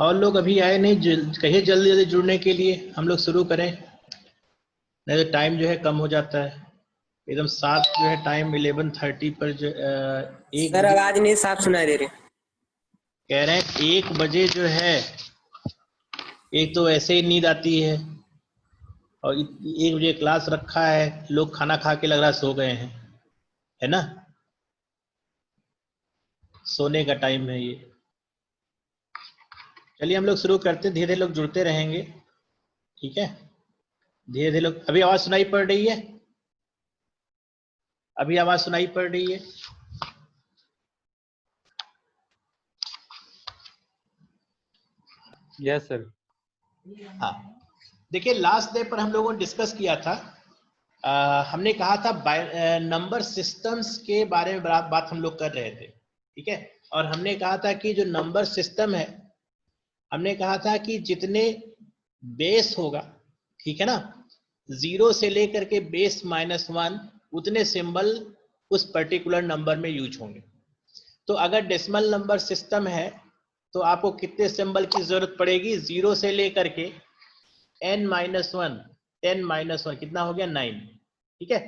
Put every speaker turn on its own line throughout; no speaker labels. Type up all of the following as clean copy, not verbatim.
और लोग अभी आए नहीं, कहिए जल्दी जल्दी जुड़ने के लिए, हम लोग शुरू करें, नहीं तो टाइम जो है कम हो जाता है। एकदम 7 जो है टाइम 11:30 पर जो 1
सर
बजे
आवाज नहीं साफ सुनाई दे रही।
कह रहे हैं 1 बजे जो है, एक तो ऐसे ही नींद आती है और 1 बजे क्लास रखा है, लोग खाना खा के लग रहा सो गए हैं, है ना, सोने का टाइम है ये। चलिए हम लोग शुरू करते हैं, धीरे धीरे लोग जुड़ते रहेंगे, ठीक है, धीरे धीरे लोग। अभी आवाज सुनाई पड़ रही है? अभी आवाज सुनाई पड़ रही है?
Yes sir.
हाँ, देखिए लास्ट डे पर हम लोगों ने डिस्कस किया था, हमने कहा था नंबर सिस्टम्स के बारे में बात हम लोग कर रहे थे, ठीक है। और हमने कहा था कि जो नंबर सिस्टम है, हमने कहा था कि जितने बेस होगा, ठीक है ना, 0 से लेकर के बेस -1, उतने सिंबल उस पर्टिकुलर नंबर में यूज होंगे। तो अगर डेसिमल नंबर सिस्टम है तो आपको कितने सिंबल की जरूरत पड़ेगी? 0 से लेकर के n-1, 10-1 कितना हो गया? 9, ठीक है।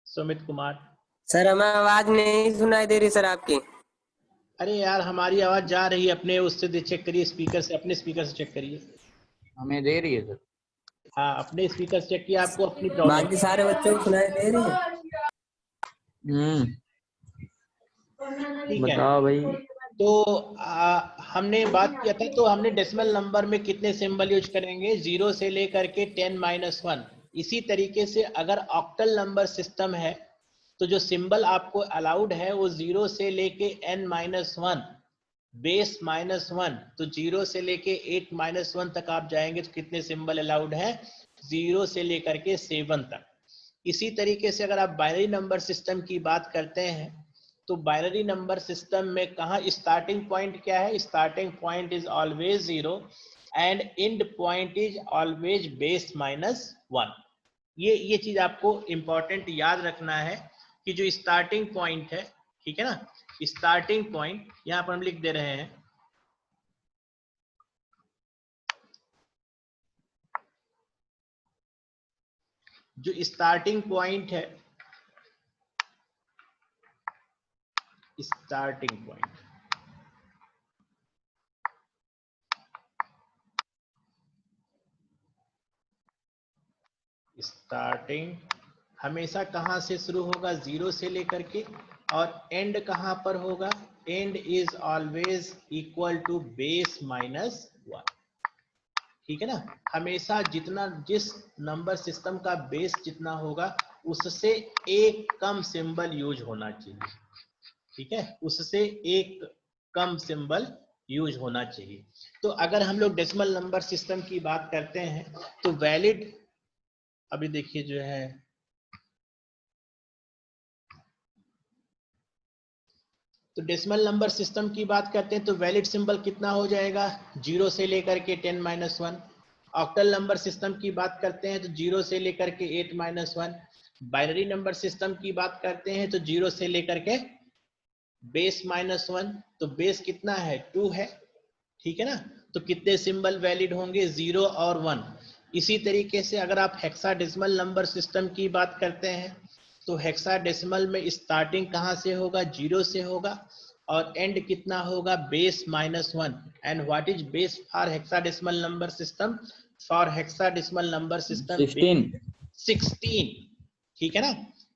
सुमित कुमार,
सर हमें आवाज नहीं सुनाई दे रही सर आपकी।
अरे यार हमारी आवाज जा रही है, अपने उससे चेक करिए, स्पीकर से, अपने स्पीकर से चेक करिए।
हमें दे रही है सर।
हाँ, अपने स्पीकर से चेक किया, आपको अपनी प्रॉब्लम।
बाकी सारे बच्चों को सुनाई दे रही है।
ठीक है,
बताओ भाई।
तो हमने बात किया था, तो हमने डेसिमल नंबर में कितने सिंबल यूज करेंगे? 0 से लेकर के 10-1। इसी तरीके से अगर ऑक्टल नंबर सिस्टम है तो जो सिंबल आपको अलाउड है वो 0 से लेके n-1, बेस -1, तो 0 से लेके 8-1 तक आप जाएंगे तो कितने सिंबल अलाउड है? 0 से लेकर के 7 तक। इसी तरीके से अगर आप बाइनरी नंबर सिस्टम की बात करते हैं तो बाइनरी नंबर सिस्टम में कहाँ स्टार्टिंग पॉइंट क्या है? Starting point is always 0 and and point is always base -1। ये चीज आपको इंपॉर्टेंट याद रखना है कि जो स्टार्टिंग पॉइंट है, ठीक है ना, स्टार्टिंग पॉइंट यहां पर हम लिख दे रहे हैं, जो स्टार्टिंग पॉइंट है, स्टार्टिंग पॉइंट, स्टार्टिंग हमेशा कहां से शुरू होगा? 0 से लेकर के, और एंड कहां पर होगा? End is always equal to base -1, ठीक है ना। हमेशा जितना, जिस नंबर सिस्टम का बेस जितना होगा उससे एक कम सिंबल यूज होना चाहिए, ठीक है, उससे एक कम सिंबल यूज होना चाहिए। तो अगर हम लोग डेसिमल नंबर सिस्टम की बात करते हैं तो वैलिड, अभी देखिए जो है, तो डेसिमल नंबर सिस्टम की बात करते हैं तो वैलिड सिंबल कितना हो जाएगा? 0 से लेकर के 10-1। ऑक्टल नंबर सिस्टम की बात करते हैं तो 0 से लेकर के 8-1। बाइनरी नंबर सिस्टम की बात करते हैं तो 0 से लेकर के बेस -1, तो बेस कितना है? 2 है, ठीक है ना। तो कितने सिंबल वैलिड होंगे? 0 और 1। इसी तरीके से अगर आप हेक्साडेसिमल नंबर सिस्टम की बात करते हैं तो हेक्साडेसिमल में स्टार्टिंग कहां से होगा? 0 से होगा, और एंड कितना होगा? Base -1। And what is base for hexadecimal number system? For hexadecimal number system 16, ठीक है ना।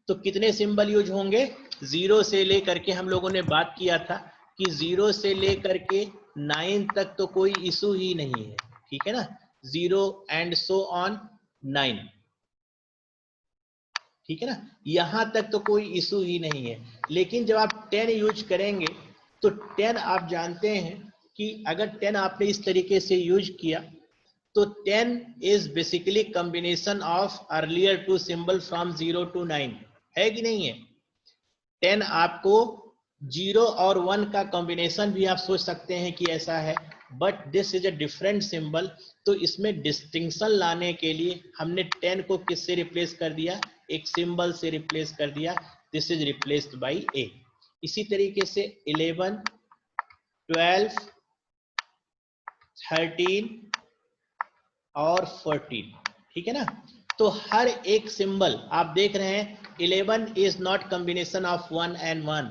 तो कितने सिंबल यूज होंगे? 0 से लेकर के, हम लोगों ने बात किया था कि 0 से लेकर के 9 तक तो कोई इशू ही नहीं है, ठीक है ना, 0 एंड सो ऑन 9, ठीक है ना, यहां तक तो कोई इशू ही नहीं है। लेकिन जब आप 10 यूज करेंगे तो 10 आप जानते हैं कि अगर 10 आपने इस तरीके से यूज किया तो 10 is basically combination of earlier two symbol from 0 to 9, है कि नहीं है? 10 आपको 0 और 1 का कॉम्बिनेशन भी आप सोच सकते हैं कि ऐसा है, but this is a different symbol. तो इसमें डिस्टिंक्शन लाने के लिए हमने 10 को किससे रिप्लेस कर दिया? एक सिंबल से रिप्लेस कर दिया, दिस इज रिप्लेस्ड बाय ए। इसी तरीके से 11, 12, 13 और 14, ठीक है ना। तो हर एक सिंबल आप देख रहे हैं, 11 is not combination of 1 and 1,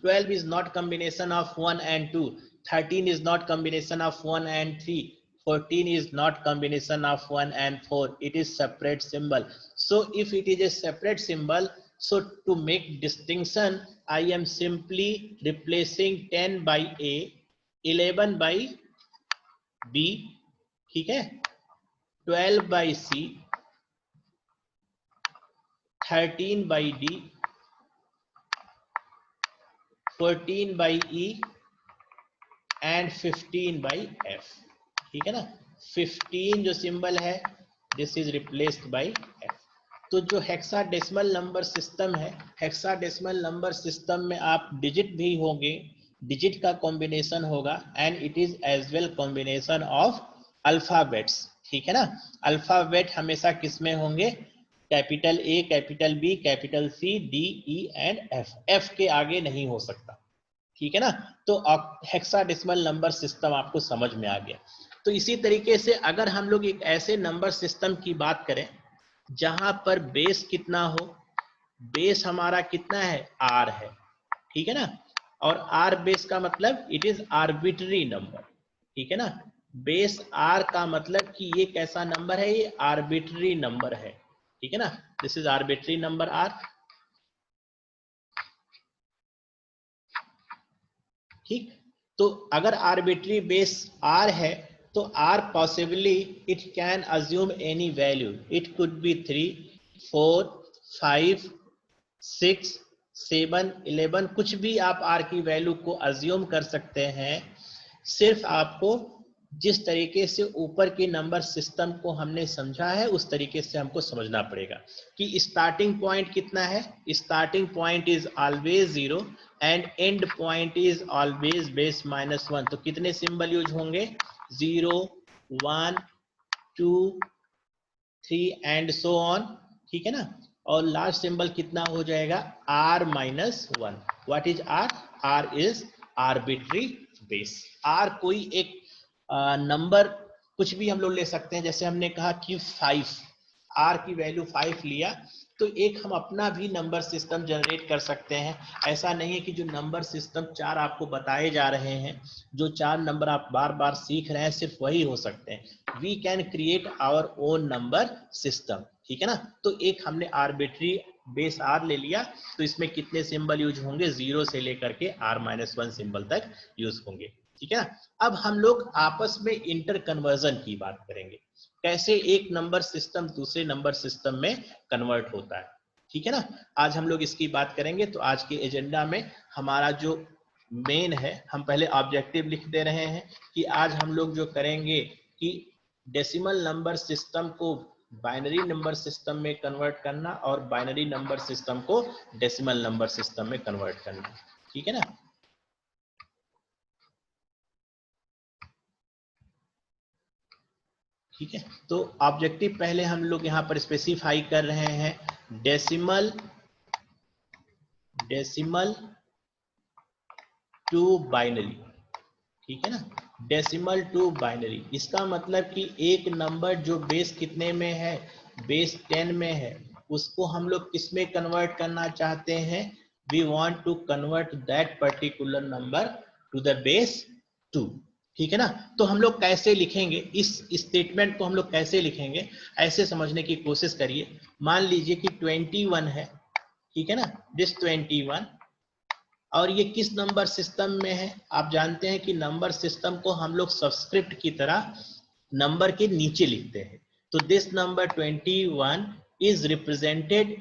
12 is not combination of 1 and 2, 13 is not combination of 1 and 3, 14 is not combination of 1 and 4. It is separate symbol. So if it is a separate symbol, so to make distinction, I am simply replacing 10 by A, 11 by B, ठीक है, 12 by C, 13 by D, 14 by E and 15 by F, ठीक है ना। 15 जो symbol है, this is replaced by F। तो जो hexadecimal number system है, हेक्साडेसिमल नंबर सिस्टम में आप डिजिट भी होंगे, डिजिट का कॉम्बिनेशन होगा, and it is as well combination of alphabets, ठीक है ना। अल्फाबेट हमेशा किसमें होंगे, capital A, capital B, capital C, D, E and F, F के आगे नहीं हो सकता, ठीक है ना। तो हेक्साडेसिमल नंबर सिस्टम आपको समझ में आ गया। तो इसी तरीके से अगर हम लोग एक ऐसे नंबर सिस्टम की बात करें जहां पर बेस कितना हो, बेस हमारा कितना है, R है, ठीक है ना। और R बेस का मतलब इट इज आर्बिट्ररी नंबर, ठीक है ना। बेस R का मतलब कि ये कैसा नंबर है, ये आर्बिट्ररी नंबर है, ठीक है ना। This is arbitrary number R, ठीक। तो अगर आर्बिट्ररी बेस R है तो R possibly it can assume any value, it could be 3, 4, 5, 6, 7, 11, कुछ भी आप R की वैल्यू को अज्यूम कर सकते हैं। सिर्फ आपको जिस तरीके से ऊपर के नंबर सिस्टम को हमने समझा है उस तरीके से हमको समझना पड़ेगा कि स्टार्टिंग पॉइंट कितना है, starting point is always 0 and and point is always base -1। तो कितने सिंबल यूज होंगे, 0, 1, 2, 3 एंड सो ऑन, ठीक है ना। और लास्ट सिंबल कितना हो जाएगा, R-1। What is R? R is arbitrary base. R कोई एक नंबर कुछ भी हम लोग ले सकते हैं, जैसे हमने कहा कि 5, R की वैल्यू 5 लिया तो एक हम अपना भी नंबर सिस्टम जनरेट कर सकते हैं। ऐसा नहीं है कि जो नंबर सिस्टम 4 आपको बताए जा रहे हैं, जो 4 नंबर आप बार बार सीख रहे हैं सिर्फ वही हो सकते हैं। We can create our own number system, ठीक है ना। तो एक हमने आर्बिट्री बेस R ले लिया, तो इसमें कितने सिंबल यूज होंगे, 0 से लेकर के R-1 सिंबल तक यूज होंगे, ठीक है ना। अब हम लोग आपस में इंटर कन्वर्जन की बात करेंगे, कैसे एक नंबर सिस्टम दूसरे नंबर सिस्टम में कन्वर्ट होता है, ठीक है ना। आज हम लोग इसकी बात करेंगे। तो आज के एजेंडा में हमारा जो मेन है, हम पहले ऑब्जेक्टिव लिख दे रहे हैं कि आज हम लोग जो करेंगे कि डेसिमल नंबर सिस्टम को बाइनरी नंबर सिस्टम में कन्वर्ट करना और बाइनरी नंबर सिस्टम को डेसिमल नंबर सिस्टम में कन्वर्ट करना, ठीक है ना। ठीक है, तो ऑब्जेक्टिव पहले हम लोग यहाँ पर स्पेसिफाई कर रहे हैं, डेसिमल टू बाइनरी, ठीक है ना। डेसिमल टू बाइनरी, इसका मतलब कि एक नंबर जो बेस कितने में है, बेस 10 में है, उसको हम लोग किस में कन्वर्ट करना चाहते हैं, we want to convert that particular number to the base 2, ठीक है ना। तो हम लोग कैसे लिखेंगे इस स्टेटमेंट को, हम लोग कैसे लिखेंगे, ऐसे समझने की कोशिश करिए। मान लीजिए कि 21 है, ठीक है ना, दिस 21, और ये किस नंबर सिस्टम में है, आप जानते हैं कि नंबर सिस्टम को हम लोग सबस्क्रिप्ट की तरह नंबर के नीचे लिखते हैं। तो this number 21 is represented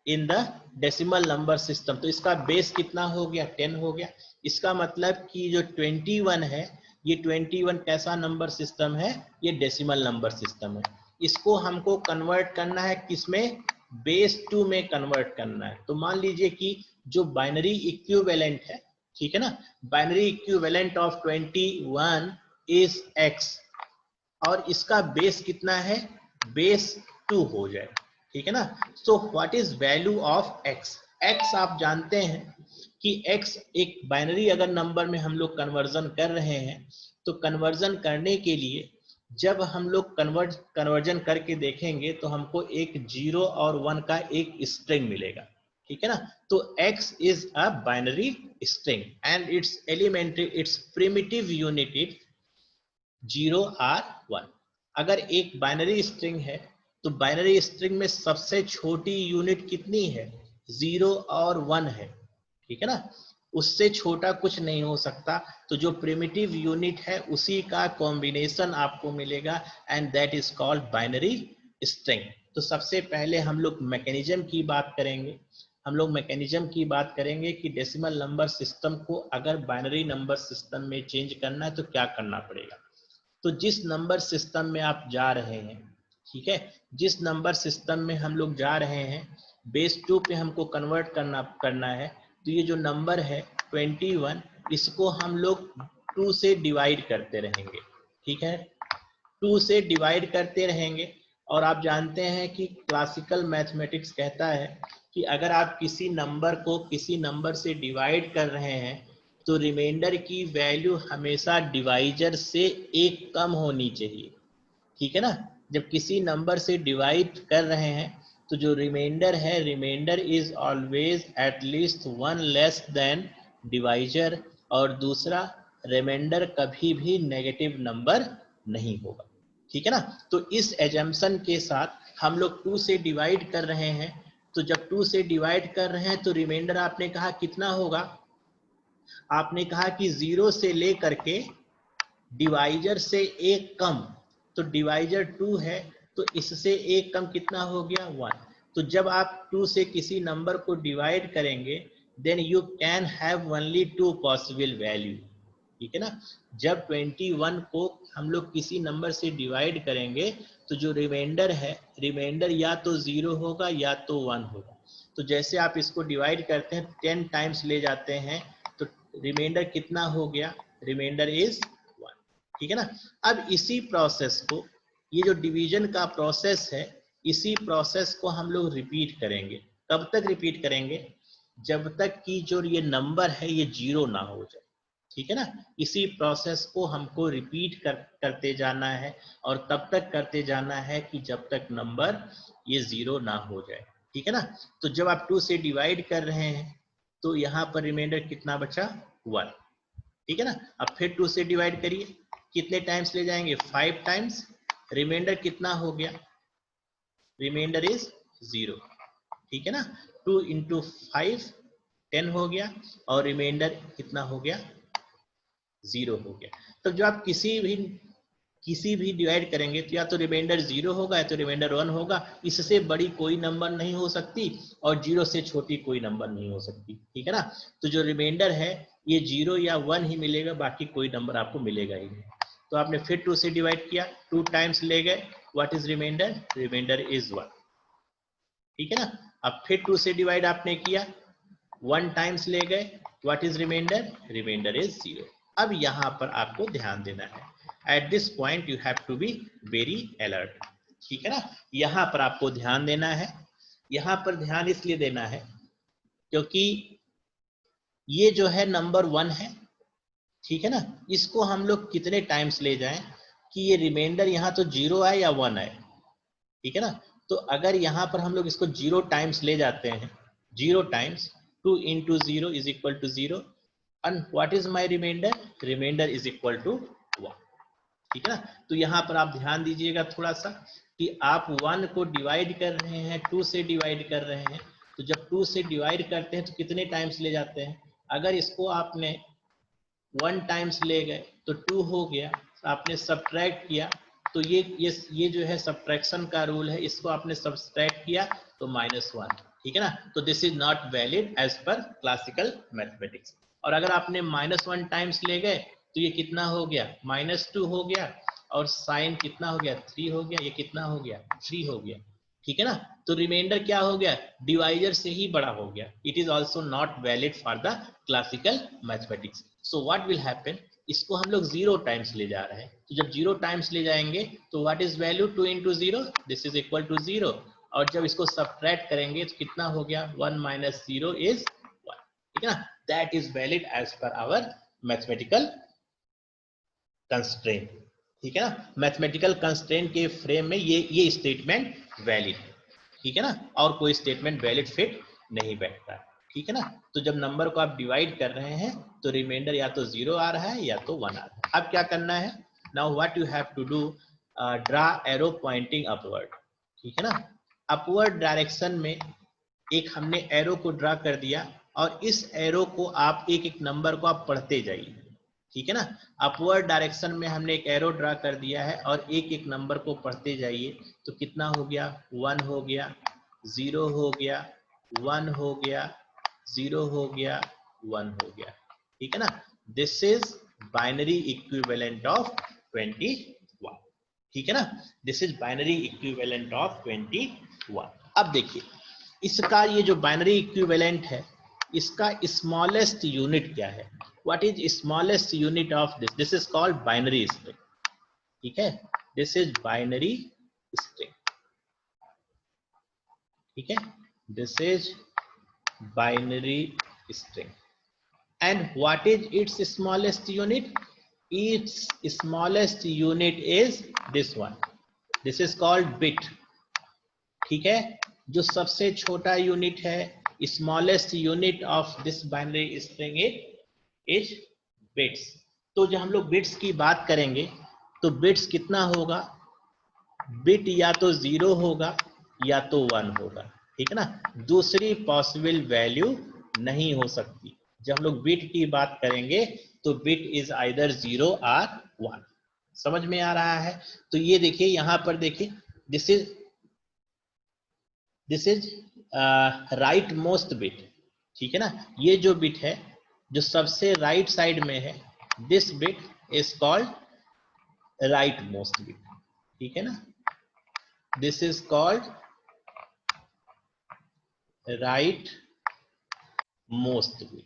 in the decimal number system. तो इसका बेस कितना हो गया, 10 हो गया। इसका मतलब कि जो 21 है, ये 21 कैसा नंबर सिस्टम है, ये डेसिमल नंबर सिस्टम है। इसको हमको कन्वर्ट करना है किसमें, बेस 2 में कन्वर्ट करना है। तो मान लीजिए कि जो बाइनरी इक्विवेलेंट है, ठीक है ना, binary equivalent of 21 is x, और इसका बेस कितना है, बेस 2 हो जाए, ठीक है ना। So what is value of x? x आप जानते हैं कि x एक बाइनरी अगर नंबर में हम लोग कन्वर्जन कर रहे हैं, तो कन्वर्जन करने के लिए जब हम लोग कन्वर्जन करके देखेंगे तो हमको एक 0 और 1 का एक स्ट्रिंग मिलेगा, ठीक है ना। तो x is a binary string and it's elementary, it's primitive unit is 0 और 1। अगर एक बाइनरी स्ट्रिंग है तो बाइनरी स्ट्रिंग में सबसे छोटी यूनिट कितनी है, 0 और 1 है, ठीक है ना, उससे छोटा कुछ नहीं हो सकता। तो जो प्रिमिटिव यूनिट है उसी का कॉम्बिनेशन आपको मिलेगा and that is called binary string. तो सबसे पहले हम लोग मैकेनिज्म की बात करेंगे। हम लोग मैकेनिज्म की बात करेंगे कि डेसिमल नंबर सिस्टम को अगर बाइनरी नंबर सिस्टम में चेंज करना है तो क्या करना पड़ेगा। तो जिस नंबर सिस्टम में आप जा रहे हैं, ठीक है, जिस नंबर सिस्टम में हम लोग जा रहे हैं बेस 2 पे हमको कन्वर्ट करना है। तो ये जो नंबर है 21, इसको हम लोग 2 से डिवाइड करते रहेंगे, ठीक है, 2 से डिवाइड करते रहेंगे। और आप जानते हैं कि क्लासिकल मैथमेटिक्स कहता है कि अगर आप किसी नंबर को किसी नंबर से डिवाइड कर रहे हैं तो रिमाइंडर की वैल्यू हमेशा डिवाइजर से एक कम होनी चाहिए, ठीक है ना। जब किसी नंबर से डिवाइड कर रहे हैं तो जो रिमाइंडर है, reminder is always at least 1 less than divisor, और दूसरा रिमाइंडर कभी भी नेगेटिव नंबर नहीं होगा, ठीक है ना। तो इस एजम्पशन के साथ हम लोग 2 से डिवाइड कर रहे हैं। तो जब 2 से डिवाइड कर रहे हैं तो रिमाइंडर आपने कहा कितना होगा, आपने कहा कि 0 से लेकर के डिवाइजर से एक कम, तो डिवाइजर 2 है तो इससे एक कम कितना हो गया, 1। तो जब आप 2 से किसी नंबर को डिवाइड करेंगे then you can have only 2 possible value, ठीक है ना। जब 21 को हम लोग किसी नंबर से डिवाइड करेंगे तो जो रिमाइंडर है, रिमाइंडर या तो 0 होगा या तो 1 होगा। तो जैसे आप इसको डिवाइड करते हैं 10 टाइम्स ले जाते हैं तो रिमाइंडर कितना हो गया, रिमाइंडर इज 1, ठीक है ना। अब इसी प्रोसेस को, ये जो डिवीजन का प्रोसेस है, इसी प्रोसेस को हम लोग रिपीट करेंगे। कब तक रिपीट करेंगे, जब तक कि जो ये नंबर है ये 0 ना हो जाए, ठीक है ना। इसी प्रोसेस को हमको रिपीट करते जाना है और तब तक करते जाना है कि जब तक नंबर ये 0 ना हो जाए, ठीक है ना। तो जब आप 2 से डिवाइड कर रहे हैं तो यहाँ पर रिमाइंडर कितना बचा, 1, ठीक है ना। अब फिर 2 से डिवाइड करिए, कितने टाइम्स ले जाएंगे, 5 टाइम्स, रिमाइंडर कितना हो गया, रिमाइंडर इज 0, ठीक है ना। 2 इंटू 5 10 हो गया और रिमाइंडर कितना हो गया, 0 हो गया। तो जो आप किसी भी डिवाइड करेंगे तो या तो रिमाइंडर 0 होगा या तो रिमाइंडर 1 होगा, इससे बड़ी कोई नंबर नहीं हो सकती और 0 से छोटी कोई नंबर नहीं हो सकती, ठीक है ना। तो जो रिमाइंडर है ये 0 या 1 ही मिलेगा, बाकी कोई नंबर आपको मिलेगा ही नहीं। तो आपने फिर 2 से डिवाइड किया, 2 टाइम्स ले गए, what is reminder, reminder is 1, ठीक है ना। अब फिर 2 से डिवाइड आपने किया, 1 टाइम्स ले गए, what is reminder, reminder is 0। अब यहाँ पर आपको ध्यान देना है, at this point you have to be very alert, ठीक है ना। यहाँ पर आपको ध्यान देना है। यहाँ पर ध्यान इसलिए देना है क्योंकि ये जो है नंबर 1 है, ठीक है ना। इसको हम लोग कितने टाइम्स ले जाएं कि ये रिमाइंडर यहाँ तो 0 आए या 1 आए, ठीक है ना। तो अगर यहाँ पर हम लोग इसको 0 टाइम्स ले जाते हैं, 0 times 2 into 0 is equal to 0 and what is my remainder, remainder is equal to 1, ठीक है ना। तो यहाँ पर आप ध्यान दीजिएगा थोड़ा सा कि आप 1 को डिवाइड कर रहे हैं, 2 से डिवाइड कर रहे हैं। तो जब 2 से डिवाइड करते हैं तो कितने टाइम्स ले जाते हैं, अगर इसको आपने 1 टाइम्स ले गए तो 2 हो गया, आपने सब्ट्रैक्ट किया तो ये जो है सब्ट्रैक्शन का रूल है, इसको आपने सब्ट्रैक्ट किया तो -1, ठीक है ना। तो this is not valid as per classical mathematics. और अगर आपने -1 टाइम्स ले गए तो ये कितना हो गया, -2 हो गया, और साइन कितना हो गया, 3 हो गया, ये कितना हो गया, 3 हो गया, ठीक है ना। तो रिमाइंडर क्या हो गया, डिवाइजर से ही बड़ा हो गया। It is also not valid for the classical mathematics. So what will happen, इसको हम लोग 0 टाइम्स ले जा रहे हैं। तो जब 0 टाइम्स ले जाएंगे तो what is value, 2 into 0, this is equal to 0। और जब इसको सब्ट्रैक्ट करेंगे तो कितना हो गया, 1 - 0 is 1, ठीक है ना। That is valid as per our mathematical constraint. ठीक है ना, मैथमेटिकल कंस्ट्रेंट के फ्रेम में ये स्टेटमेंट वैलिड है। ठीक है ना, और कोई स्टेटमेंट वैलिड फिट नहीं बैठता। ठीक है ना, तो जब नंबर को आप डिवाइड कर रहे हैं तो रिमाइंडर या तो 0 आ रहा है या तो 1 आ रहा है। अब क्या करना है, now what you have to do, draw arrow pointing upward. ठीक है ना, अपवर्ड डायरेक्शन में एक हमने एरो को ड्रा कर दिया और इस एरो को आप एक एक नंबर को आप पढ़ते जाइए। ठीक है ना, अपवर्ड डायरेक्शन में हमने एक एरो ड्रा कर दिया है और एक एक नंबर को पढ़ते जाइए। तो कितना हो गया, 1 हो गया, 0 हो गया, 1 हो गया, 0 हो गया, 1 हो गया। ठीक है ना, this is binary equivalent of 21। ठीक है ना, this is binary equivalent of 21। अब देखिए इसका ये जो बाइनरी इक्विवेलेंट है इसका स्मॉलेस्ट यूनिट क्या है, what is smallest unit of this, this is called binary string. ठीक है, दिस इज बाइनरी स्ट्रिंग। ठीक है, this is binary string and what is its smallest unit, its smallest unit is this one, this is called bit। ठीक है, जो सबसे छोटा unit है, smallest unit of this binary string is bits. तो जब हम लोग बिट्स की बात करेंगे तो बिट्स कितना होगा, बिट या तो 0 होगा या तो 1 होगा। ठीक है ना, दूसरी पॉसिबल वैल्यू नहीं हो सकती। जब हम लोग बिट की बात करेंगे तो बिट इज आइदर 0 और 1। समझ में आ रहा है, तो ये देखिए यहां पर देखिए this is right most bit. ठीक है ना, ये जो बिट है जो सबसे राइट साइड में है, this bit is called right most bit. ठीक है ना, this is called right most bit.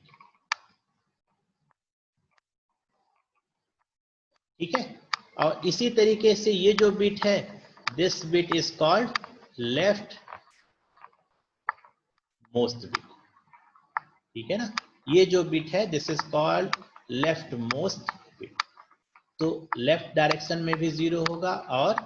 ठीक है, और इसी तरीके से ये जो बिट है, this bit is called left most bit. ठीक है ना, ये जो बिट है this is called left most bit. तो लेफ्ट डायरेक्शन में भी 0 होगा और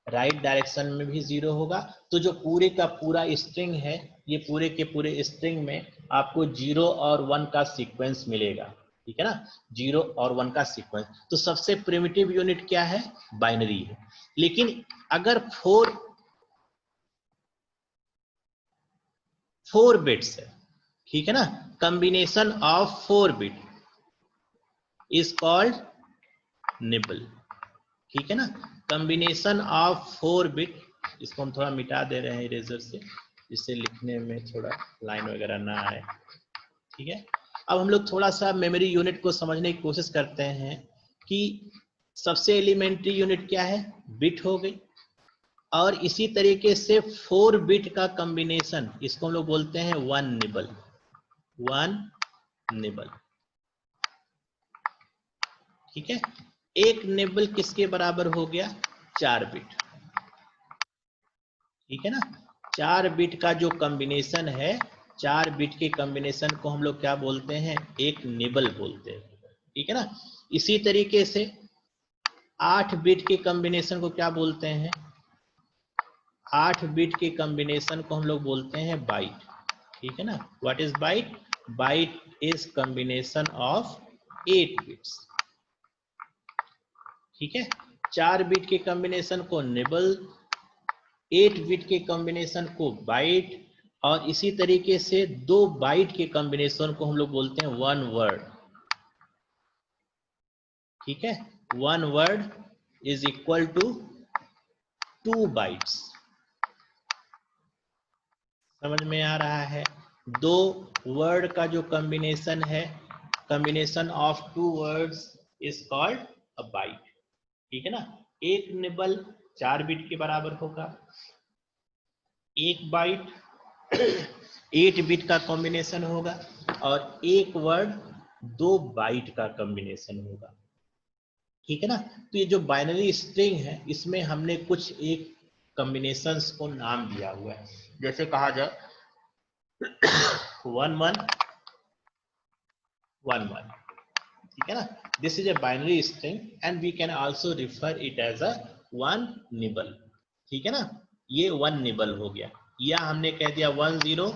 राइट डायरेक्शन में भी 0 होगा। तो जो पूरे का पूरा स्ट्रिंग है, ये पूरे के पूरे स्ट्रिंग में आपको 0 और 1 का सीक्वेंस मिलेगा। ठीक है ना, 0 और 1 का सीक्वेंस। तो सबसे प्रिमिटिव यूनिट क्या है, बाइनरी है। लेकिन अगर 4 बिट्स है, ठीक है ना, combination of 4 bit is called nibble. ठीक है ना, कॉम्बिनेशन ऑफ 4 बिट, इसको हम थोड़ा मिटा दे रहे हैं इरेजर से, जिससे लिखने में थोड़ा लाइन वगैरह ना आए। ठीक है, अब हम लोग थोड़ा सा मेमोरी यूनिट को समझने की कोशिश करते हैं कि सबसे एलिमेंट्री यूनिट क्या है, बिट हो गई, और इसी तरीके से 4 बिट का कॉम्बिनेशन, इसको हम लोग बोलते हैं 1 निबल। 1 निबल। ठीक है, एक निबल किसके बराबर हो गया, 4 बिट। ठीक है ना, 4 बिट का जो कॉम्बिनेशन है, 4 बिट के कॉम्बिनेशन को हम लोग क्या बोलते हैं, एक निबल बोलते हैं। ठीक है ना, इसी तरीके से 8 बिट के कॉम्बिनेशन को क्या बोलते हैं, 8 बिट के कॉम्बिनेशन को हम लोग बोलते हैं बाइट। ठीक है ना, what is byte, byte is combination of 8 bits. ठीक है, 4 बिट के कॉम्बिनेशन को निबल, 8 बिट के कॉम्बिनेशन को बाइट, और इसी तरीके से 2 बाइट के कॉम्बिनेशन को हम लोग बोलते हैं 1 वर्ड। ठीक है, 1 word is equal to 2 bytes. समझ में आ रहा है, 2 वर्ड का जो कॉम्बिनेशन है, combination of 2 words is called a byte. ठीक है ना, एक निबल 4 बिट के बराबर होगा, एक बाइट 8 बिट का कॉम्बिनेशन होगा, और एक वर्ड 2 बाइट का कॉम्बिनेशन होगा। ठीक है ना, तो ये जो बाइनरी स्ट्रिंग है इसमें हमने कुछ एक कॉम्बिनेशंस को नाम दिया हुआ है। जैसे कहा जाए 1 1 1 1, ठीक है ना. This is a binary string and we can also refer it as a 1 nibble, ठीक है ना. ये 1 निबल हो गया, या हमने कह दिया 1 0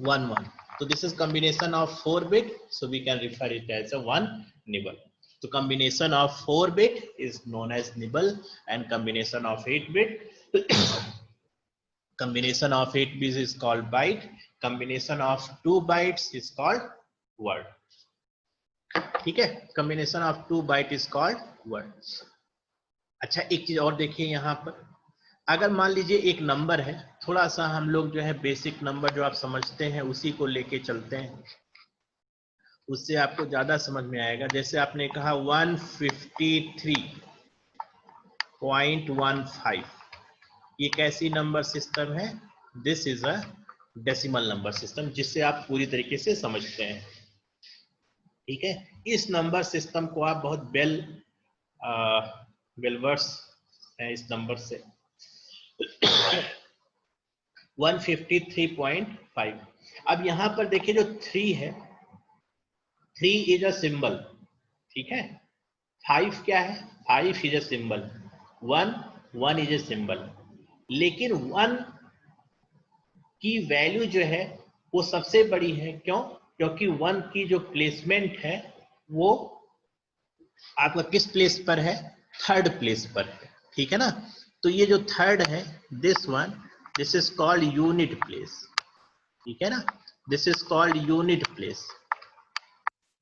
1 1. So this is combination of 4 bit, so we can refer it as a 1 nibble. So combination of 4 bit is known as nibble, and combination of 8 bit combination of 8 bits is called byte, combination of 2 bytes is called word, ठीक है. combination of 2 byte is called word. अच्छा, एक चीज और देखिए यहाँ पर, अगर मान लीजिए एक नंबर है, थोड़ा सा हम लोग जो है बेसिक नंबर जो आप समझते हैं उसी को लेके चलते हैं, उससे आपको ज्यादा समझ में आएगा. जैसे आपने कहा 153.15, ये कैसी नंबर सिस्टम है? This is a decimal number system, जिससे आप पूरी तरीके से समझते हैं, ठीक है. इस नंबर सिस्टम को आप बहुत वेलवर्स हैं इस नंबर से. 153.5. अब यहां पर देखिए जो 3 है, 3 इज अ सिंबल, ठीक है. 5 क्या है? 5 is a symbol. 1 is a symbol. लेकिन 1 की वैल्यू जो है वो सबसे बड़ी है. क्यों? क्योंकि 1 की जो प्लेसमेंट है वो आपका किस प्लेस पर है? थर्ड प्लेस पर है, ठीक है ना. तो ये जो थर्ड है, this one, this is called unit place, ठीक है ना. This is called unit place.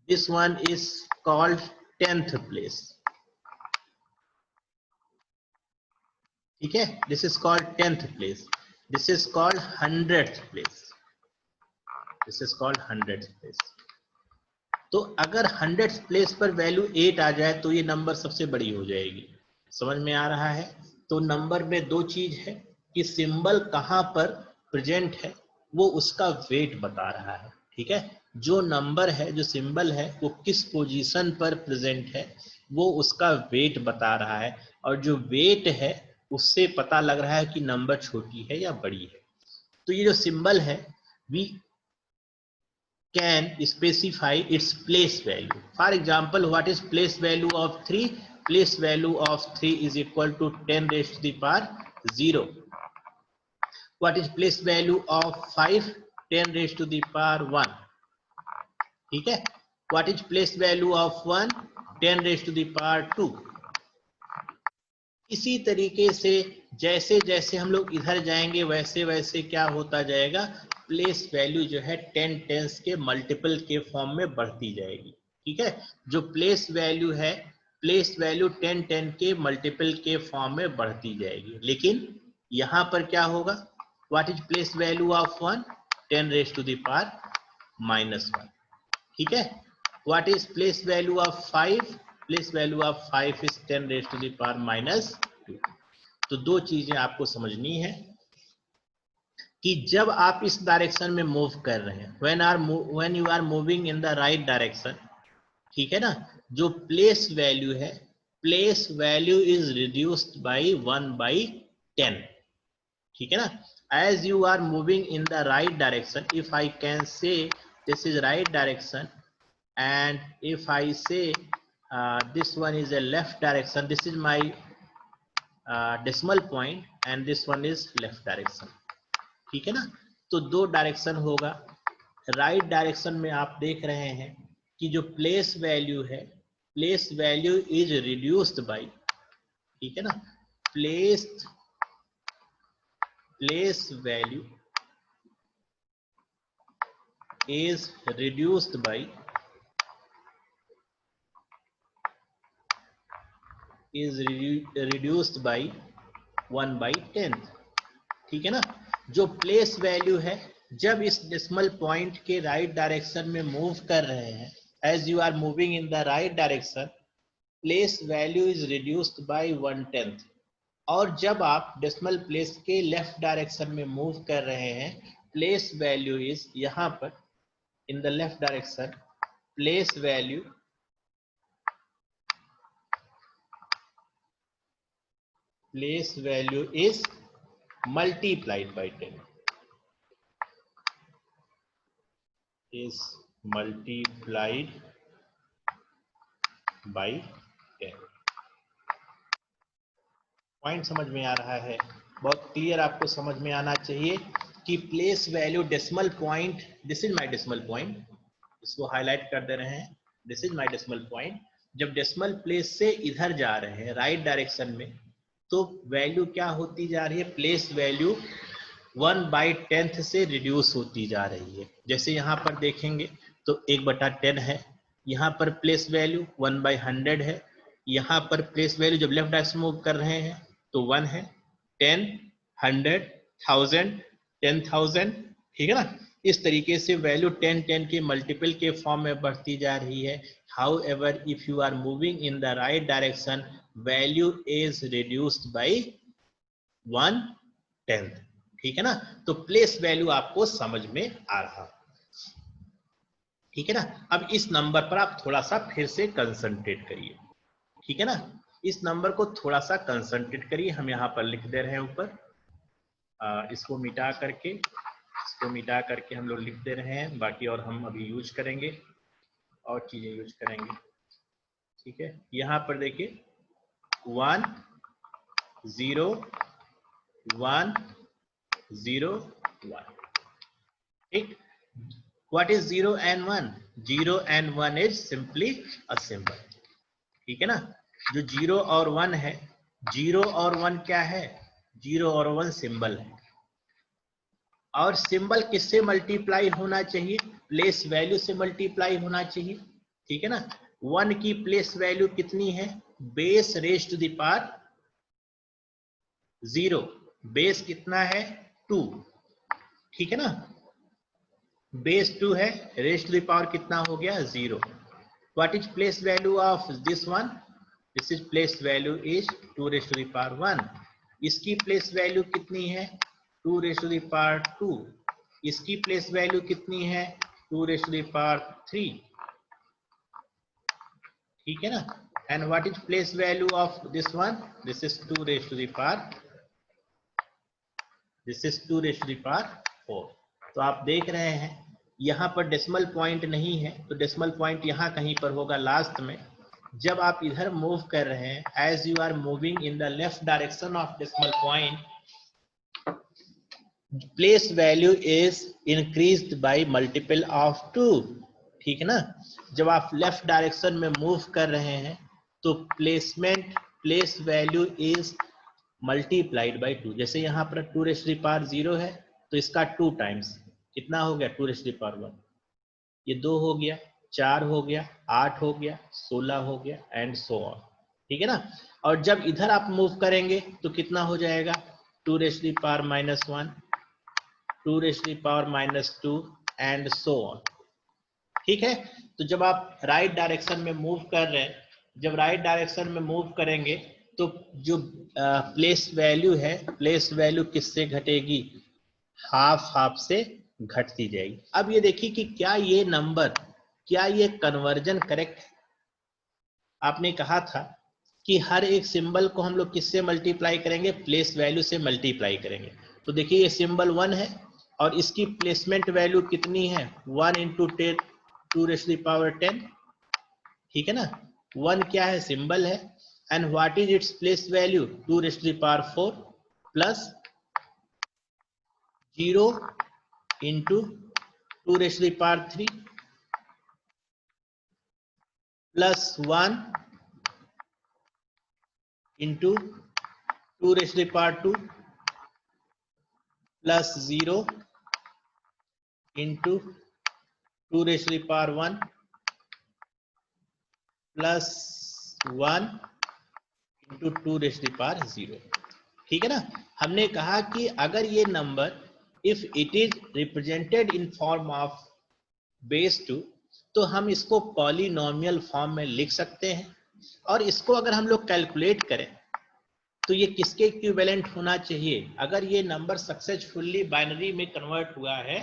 This one is called 10th place, ठीक है. This is called 10th place. This is called 100th place. This is called 100th place. तो अगर 100th place पर value 8 आ जाए तो ये नंबर सबसे बड़ी हो जाएगी. समझ में आ रहा है? तो नंबर में दो चीज है कि सिंबल कहां पर प्रेजेंट है वो उसका वेट बता रहा है, ठीक है. जो नंबर है, जो सिंबल है, वो किस पोजीशन पर प्रेजेंट है वो उसका वेट बता रहा है, और जो वेट है उससे पता लग रहा है कि नंबर छोटी है या बड़ी है. तो ये जो सिंबल है, we can specify its place value. For example, what is place value of 3? Place value of 3 is equal to 10 raised to the power 0. What is place value of 5? 10 raised to the power 1. ठीक है. What is place value of 1? 10 raised to the power 2. इसी तरीके से जैसे जैसे हम लोग इधर जाएंगे वैसे वैसे क्या होता जाएगा, प्लेस वैल्यू जो है 10 टेंस के मल्टीपल के फॉर्म में बढ़ती जाएगी, ठीक है. जो प्लेस वैल्यू है, प्लेस वैल्यू 10 10 के मल्टीपल के फॉर्म में बढ़ती जाएगी. लेकिन यहां पर क्या होगा? What is place value of 1? 10 raise to the power -1, ठीक है. What is place value of 5? Place value of 5 is 10 raise to the power -2. तो दो चीजें आपको समझनी है कि जब आप इस डायरेक्शन में मूव कर रहे हैं, when you are moving in the right direction, ठीक है ना, जो प्लेस वैल्यू है, place value is reduced by 1/10, ठीक है ना. as you are moving in the right direction, if I can say this is right direction, and if I say this one is a left direction, this is my decimal point and this one is left direction, ठीक है ना. तो दो direction होगा. Right direction में आप देख रहे हैं कि जो प्लेस वैल्यू है, place value is reduced bye, ठीक है ना, place value is reduced by 1/10, ठीक है ना. जो प्लेस वैल्यू है, जब इस डेसिमल पॉइंट के राइट डायरेक्शन में मूव कर रहे हैं, as you are moving in the right direction, place value is reduced by 1/10. और जब आप डेसिमल प्लेस के लेफ्ट डायरेक्शन में मूव कर रहे हैं, प्लेस वैल्यू इज यहां पर in the left direction, place value is multiplied by 10, is multiplied by 10। Point समझ में आ रहा है? बहुत क्लियर आपको समझ में आना चाहिए कि place value decimal point, this is my decimal point, इसको हाईलाइट कर दे रहे हैं, this is my decimal point. जब डेसिमल प्लेस से इधर जा रहे हैं राइट डायरेक्शन में, तो वैल्यू क्या होती जा रही है? प्लेस वैल्यू 1/10 से रिड्यूस होती जा रही है। जैसे यहाँ पर देखेंगे तो 1/10 है, यहाँ पर प्लेस वैल्यू 1/100 है, यहाँ पर प्लेस वैल्यू जब लेफ्ट डायरेक्शन मूव कर रहे हैं तो 1 है, 10, 100, 1000, 10,000, ठीक है ना? इस तरीके से वैल्यू 10 10 के मल्टीपल के फॉर्म में बढ़ती जा रही है। However, if you are moving in the right direction, value is reduced by 1/10, ठीक है ना? तो प्लेस वैल्यू आपको समझ में आ रहा, ठीक है ना? अब इस नंबर पर आप थोड़ा सा फिर से कंसंट्रेट करिए, ठीक है ना? इस नंबर को थोड़ा सा कंसंट्रेट करिए। हम यहाँ पर लिख दे रहे हैं ऊपर, इसको मिटा करके हम लोग लिख दे रहे हैं। बाकी और हम अभी यूज करेंगे, और चीजें यूज करेंगे, ठीक है? यहाँ पर देखिए 1 0 1 0 1, ठीक? What is 0 and 1? 0 and 1 is simply a symbol, ठीक है ना? जो 0 और 1 है, 0 और 1 क्या है? 0 और 1 सिंबल है। और सिंबल किससे मल्टीप्लाई होना चाहिए? प्लेस वैल्यू से मल्टीप्लाई होना चाहिए, ठीक है ना? 1 की प्लेस वैल्यू कितनी है? Base raise to the power 0, base कितना है? 2, ठीक है ना? बेस 2 है, रेज टू द पावर कितना हो गया? 0। What is place value of this one? This is place value is 2 raise to the power 1। इसकी प्लेस वैल्यू कितनी है? 2 रेज टू द पावर 2। इसकी प्लेस वैल्यू कितनी है? 2 रेज टू द पावर 3, ठीक है ना? And what is place value of this one? This is 2 raise to the power, this is 2 raise to the power 4। तो आप देख रहे हैं यहाँ पर डेसिमल पॉइंट नहीं है, तो डेसिमल पॉइंट यहाँ कहीं पर होगा लास्ट में। जब आप इधर मूव कर रहे हैं, as you are moving in the left direction of decimal point, place value is increased by multiple of 2, ठीक है ना? जब आप लेफ्ट डायरेक्शन में मूव कर रहे हैं तो place value is multiplied by 2। जैसे यहाँ पर 2 रेज़ टू द पावर 0 है, तो इसका 2 टाइम्स कितना हो गया? 2 रेज़ टू द पावर 1। ये 2 हो गया, 4 हो गया, 8 हो गया, 16 हो गया, एंड सो ऑन, ठीक है ना? और जब इधर आप मूव करेंगे तो कितना हो जाएगा? 2 raise to the power -1, 2 raise to the power -2, and so on, ठीक है? तो जब आप राइट डायरेक्शन में मूव कर रहे हैं, जब राइट डायरेक्शन में मूव करेंगे तो जो प्लेस वैल्यू है, प्लेस वैल्यू किससे घटेगी? हाफ से घटती जाएगी। अब ये देखिए कि क्या ये नंबर, क्या ये कन्वर्जन करेक्ट है? आपने कहा था कि हर एक सिंबल को हम लोग किससे मल्टीप्लाई करेंगे? प्लेस वैल्यू से मल्टीप्लाई करेंगे। तो देखिए ये सिंबल 1 है और इसकी प्लेसमेंट वैल्यू कितनी है? 1 into 10 2 raise to the power 10, ठीक है ना? 1 क्या है? सिंबल है। And what is its place value? 2 raise to the power 4 plus 0 into 2 raise to the power 3 plus 1 into 2 raise to the power 2 plus 0 into 2 raise to the power 1 plus 1 into 2 raise to the power 0, ठीक है ना? हमने कहा कि अगर ये number if it is represented in form of base 2, तो हम इसको पॉलिनोमियल फॉर्म में लिख सकते हैं। और इसको अगर हम लोग कैलकुलेट करें तो ये किसके इक्विवेलेंट होना चाहिए? अगर ये नंबर सक्सेसफुली बाइनरी में कन्वर्ट हुआ है,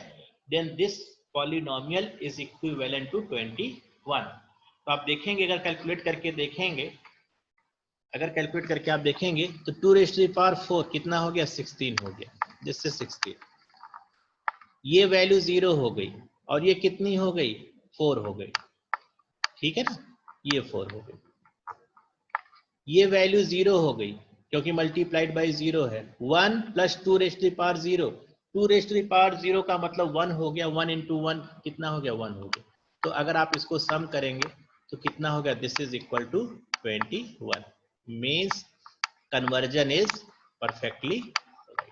then this polynomial is equivalent to 21। तो आप देखेंगे, अगर कैलकुलेट करके देखेंगे, अगर कैलकुलेट करके आप देखेंगे तो 2 रेज़ टू द पावर 4 कितना हो गया? 16 हो गया, जिससे 16 ये वैल्यू 0 हो गई, और ये कितनी हो गई? 4 हो गई, ठीक है ना, ये 4 हो गई। ये वैल्यू 0 हो गई क्योंकि मल्टीप्लाइड बाय 0 है। 1 + 2 raise to the power 0, 2 raise to the power 0 का मतलब 1 हो गया। 1 × 1 कितना हो गया? 1 हो गया। तो अगर आप इसको सम करेंगे तो कितना हो गया? This is equal to 21, means conversion is perfectly right.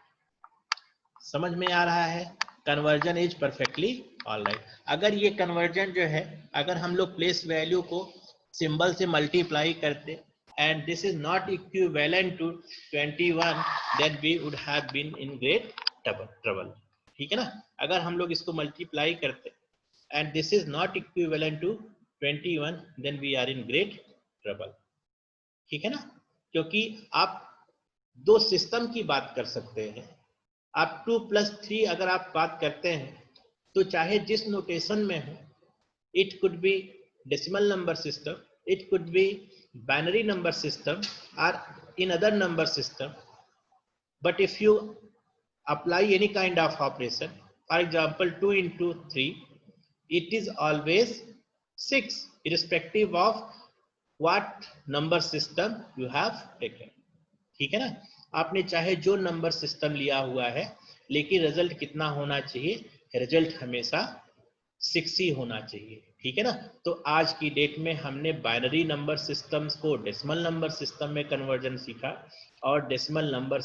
समझ में आ रहा है? Conversion is perfectly alright. अगर ये कन्वर्जन जो है, अगर हम लोग प्लेस वैल्यू को सिंबल से मल्टीप्लाई करते and this is not equivalent to 21, then we would have been in great trouble, ठीक है ना। अगर हम लोग इसको मल्टीप्लाई करते and this is not equivalent to 21, then we are in great trouble, ठीक है ना। क्योंकि आप दो सिस्टम की बात कर सकते हैं। आप 2 + 3 अगर आप बात करते हैं तो चाहे जिस नोटेशन में हो, it could be decimal number system, it could be binary number system or in other number system, but if you apply any kind of operation, for example 2 × 3, it is always 6 irrespective of what number system you have taken, ठीक है ना। आपने चाहे जो number system लिया हुआ है, लेकिन रिजल्ट कितना होना चाहिए? रिजल्ट हमेशा 6 ही होना चाहिए, ठीक है ना। तो आज की डेट में हमने बाइनरी नंबर सिस्टम्स को डेसिमल नंबर सिस्टम में कन्वर्जन सीखा और डेसिमल नंबर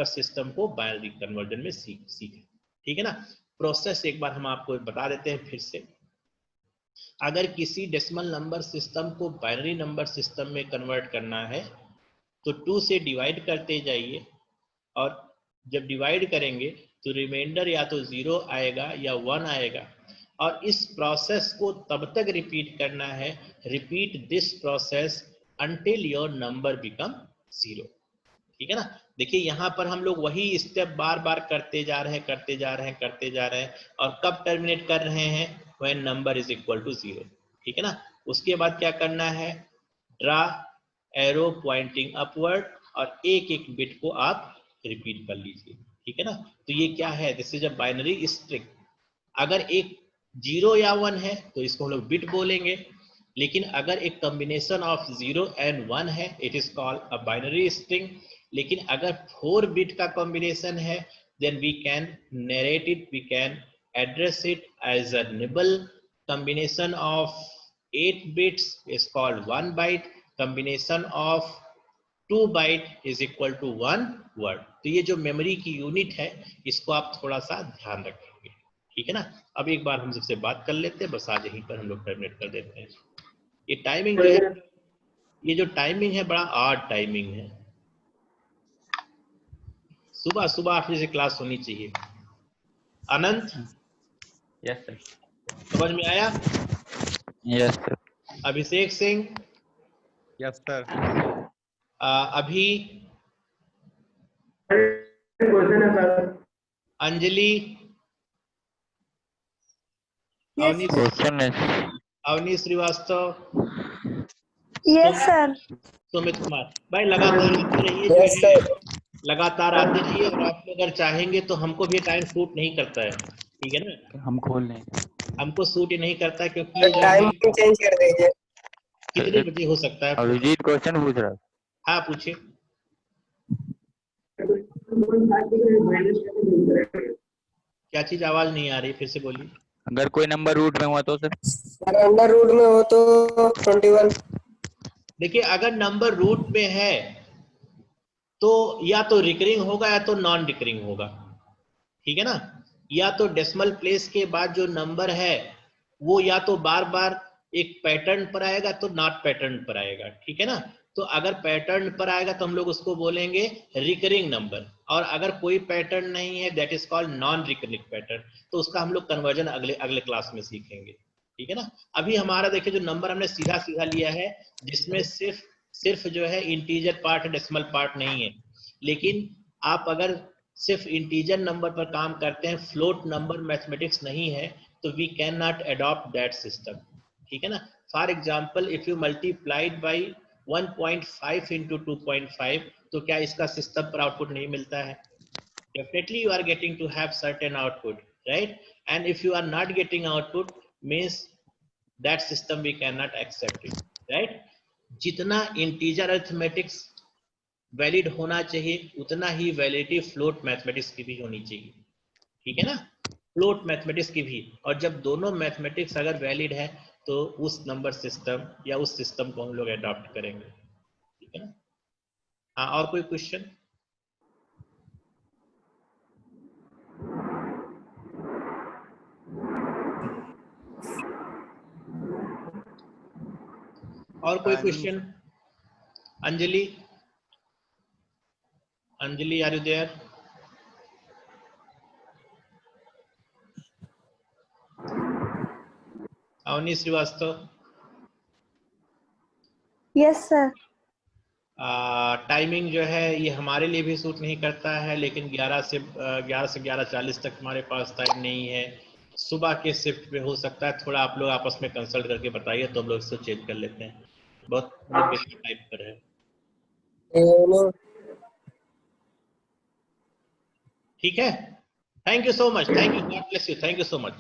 सिस्टम को बाइनरी कन्वर्जन में सीखा, ठीक है ना। प्रोसेस एक बार हम आपको बता देते हैं फिर से। अगर किसी डेसिमल नंबर सिस्टम को बाइनरी नंबर सिस्टम में कन्वर्ट करना है तो 2 से डिवाइड करते जाइए, और जब डिवाइड करेंगे तो रिमाइंडर या तो 0 आएगा या 1 आएगा, और इस प्रोसेस को तब तक रिपीट करना है, repeat this process until your number become 0, ठीक है ना। देखिए यहाँ पर हम लोग वही स्टेप बार बार करते जा रहे हैं, और कब टर्मिनेट कर रहे हैं? When number is equal to 0, ठीक है ना। उसके बाद क्या करना है? ड्रा एरो पॉइंटिंग अपवर्ड, और एक एक बिट को आप रिपीट कर लीजिए, ठीक है ना। तो ये क्या है? This is a binary string. अगर एक 0 या 1 है तो इसको हम लोग बिट बोलेंगे, लेकिन अगर एक कॉम्बिनेशन ऑफ 0 and 1 है, it is called a binary string. लेकिन अगर 4 बिट का कॉम्बिनेशन है, then we can narrate it, we can address it as a nibble. Combination of 8 bits is called 1 byte, combination of 2 byte is equal to 1 word. तो ये जो memory की unit है, इसको आप थोड़ा सा ध्यान रखेंगे, ठीक है ना। अब एक बार हम सबसे बात कर लेते हैं, बस आज यहीं पर हम लोग टर्मिनेट कर देते हैं। ये टाइमिंग जो है, ये जो टाइमिंग है बड़ा ऑड टाइमिंग है। सुबह सुबह 8 बजे क्लास होनी चाहिए। Anant,
yes sir.
समझ में आया?
Yes sir.
Abhishek Singh,
yes sir.
अभी, अंजलि, अवनी श्रीवास्तव,
यस सर।
सुमित कुमार, भाई लगातार आते रहिए, जो है लगातार आते रहिए। और आप अगर चाहेंगे तो हमको भी टाइम सूट नहीं करता है, ठीक है ना।
हम खोल लें।
हमको सूट ही नहीं करता है, क्योंकि ये जो
टाइम
है
चेंज कर दीजिए।
कितने बजे हो सकता है?
अभिजीत क्वेश्चन पूछ रहा है।
हाँ पूछिए। क्या चीज? आवाज नहीं आ रही, फिर से बोलिए।
अगर कोई नंबर रूट में हुआ तो सर?
सर अंडर रूट में हो तो 21।
देखिए अगर नंबर रूट में है तो या तो रिकरिंग होगा या तो नॉन रिकरिंग होगा, ठीक है ना। या तो डेसिमल प्लेस के बाद जो नंबर है वो या तो बार बार एक पैटर्न पर आएगा तो नॉट पैटर्न पर आएगा, ठीक है ना। तो अगर पैटर्न पर आएगा तो हम लोग उसको बोलेंगे रिकरिंग नंबर, और अगर कोई पैटर्न नहीं है, that is called non recurring pattern. तो उसका हम लोग कन्वर्जन अगले क्लास में सीखेंगे, ठीक है ना। अभी हमारा देखिए जो नंबर हमने सीधा सीधा लिया है, जिसमें सिर्फ जो है इंटीजर पार्ट है, डेसिमल पार्ट नहीं है। लेकिन आप अगर सिर्फ इंटीजर नंबर पर काम करते हैं, फ्लोट नंबर मैथमेटिक्स नहीं है, तो we can not adopt that system, ठीक है ना। For example if you multiplied by 1.5 into 2.5, तो क्या इसका सिस्टम पर आउटपुट नहीं मिलता है? Definitely you are getting to have certain output, right? And if you are not getting output, means that system we cannot accept it, right? जितना integer arithmetics valid होना चाहिए उतना ही वैलिडिटी फ्लोट मैथमेटिक्स की भी होनी चाहिए, ठीक है ना? फ्लोट मैथमेटिक्स की भी, और जब दोनों मैथमेटिक्स अगर वैलिड है तो उस नंबर सिस्टम या उस सिस्टम को हम लोग अडॉप्ट करेंगे, ठीक है ना? हाँ, और कोई क्वेश्चन? और कोई question? Anjali, Anjali are you there? Avni Srivastava,
Yes, sir.
Timing जो है ये हमारे लिए भी सूट नहीं करता है, लेकिन 11 से 11:40 तक हमारे पास टाइम नहीं है। सुबह के शिफ्ट में हो सकता है, थोड़ा आप लोग आपस में कंसल्ट करके बताइए तो हम लोग इसको चेंज कर लेते हैं। बहुत टाइप पर है, ठीक है? Thank you so much, thank you, God bless you, thank you so much.